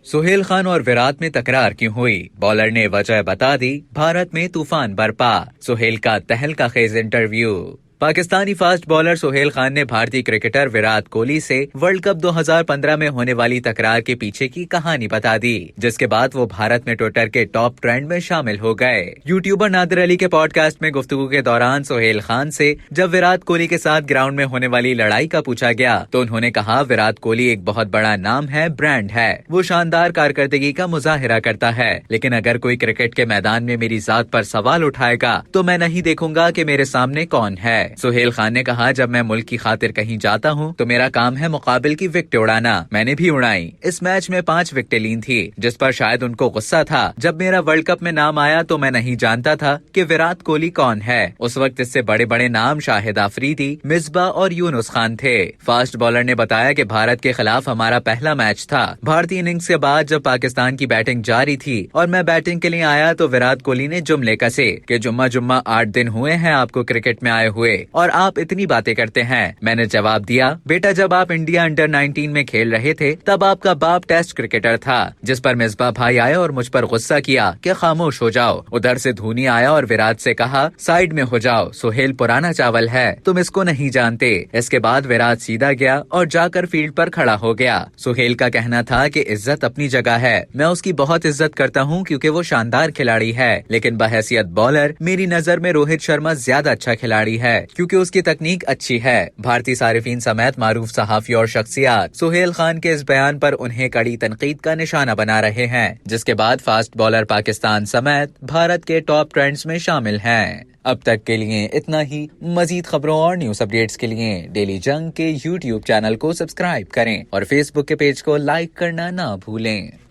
सोहेल खान और विराट में तकरार क्यों हुई? बॉलर ने वजह बता दी, भारत में तूफान बरपा। सोहेल का तहलका खेज interview. Pakistani fast bowler Sohail Khan ने भारतीय क्रिकेटर विराट कोहली से वर्ल्ड कप 2015 में होने वाली तकरार के पीछे की कहानी बता दी, जिसके बाद वो भारत में ट्विटर के टॉप ट्रेंड में शामिल हो गए। यूट्यूबर नादिर अली के पॉडकास्ट में गुफ्तगू के दौरान सोहेल खान से जब विराट कोहली के साथ ग्राउंड में होने वाली लड़ाई का पूछा गया तो उन्होंने कहा, विराट कोहली एक बहुत बड़ा नाम है, ब्रांड है, वो शानदार कारकर्दगी का मुजाहिरा करता है, लेकिन अगर कोई क्रिकेट के मैदान में मेरी जात पर सवाल उठाएगा तो मैं नहीं देखूंगा कि मेरे सामने कौन है। सोहेल खान ने कहा, जब मैं मुल्क की खातिर कहीं जाता हूं तो मेरा काम है मुकाबिल की विकेट उड़ाना। मैंने भी उड़ाई। इस मैच में 5 विकेटें ली थी, जिस पर शायद उनको गुस्सा था। जब मेरा वर्ल्ड कप में नाम आया तो मैं नहीं जानता था कि विराट कोहली कौन है। उस वक्त इससे बड़े बड़े नाम शाहिद आफरीदी, मिसबाह और यूनुस खान थे। फास्ट बॉलर ने बताया कि भारत के खिलाफ हमारा पहला मैच था। भारतीय इनिंग्स के बाद जब पाकिस्तान की बैटिंग जारी थी और मैं बैटिंग के लिए आया तो विराट कोहली ने जुमले कसे कि जुम्मा 8 दिन हुए हैं आपको क्रिकेट में आए हुए और आप इतनी बातें करते हैं। मैंने जवाब दिया, बेटा जब आप इंडिया अंडर 19 में खेल रहे थे तब आपका बाप टेस्ट क्रिकेटर था। जिस पर मिसबाह भाई आए और मुझ पर गुस्सा किया कि खामोश हो जाओ। उधर से धोनी आया और विराट से कहा, साइड में हो जाओ, सोहेल पुराना चावल है, तुम इसको नहीं जानते। इसके बाद विराट सीधा गया और जाकर फील्ड पर खड़ा हो गया। सोहेल का कहना था कि इज्जत अपनी जगह है, मैं उसकी बहुत इज्जत करता हूँ क्योंकि वो शानदार खिलाड़ी है, लेकिन बहैसियत बॉलर मेरी नजर में रोहित शर्मा ज्यादा अच्छा खिलाड़ी है क्योंकि उसकी तकनीक अच्छी है। भारतीय सारिफीन समेत मारूफ सहाफी और शख्सियात सोहेल खान के इस बयान पर उन्हें कड़ी तनकीद का निशाना बना रहे हैं, जिसके बाद फास्ट बॉलर पाकिस्तान समेत भारत के टॉप ट्रेंड्स में शामिल हैं। अब तक के लिए इतना ही। मजीद खबरों और न्यूज अपडेट्स के लिए डेली जंग के यूट्यूब चैनल को सब्सक्राइब करें और फेसबुक के पेज को लाइक करना ना भूलें।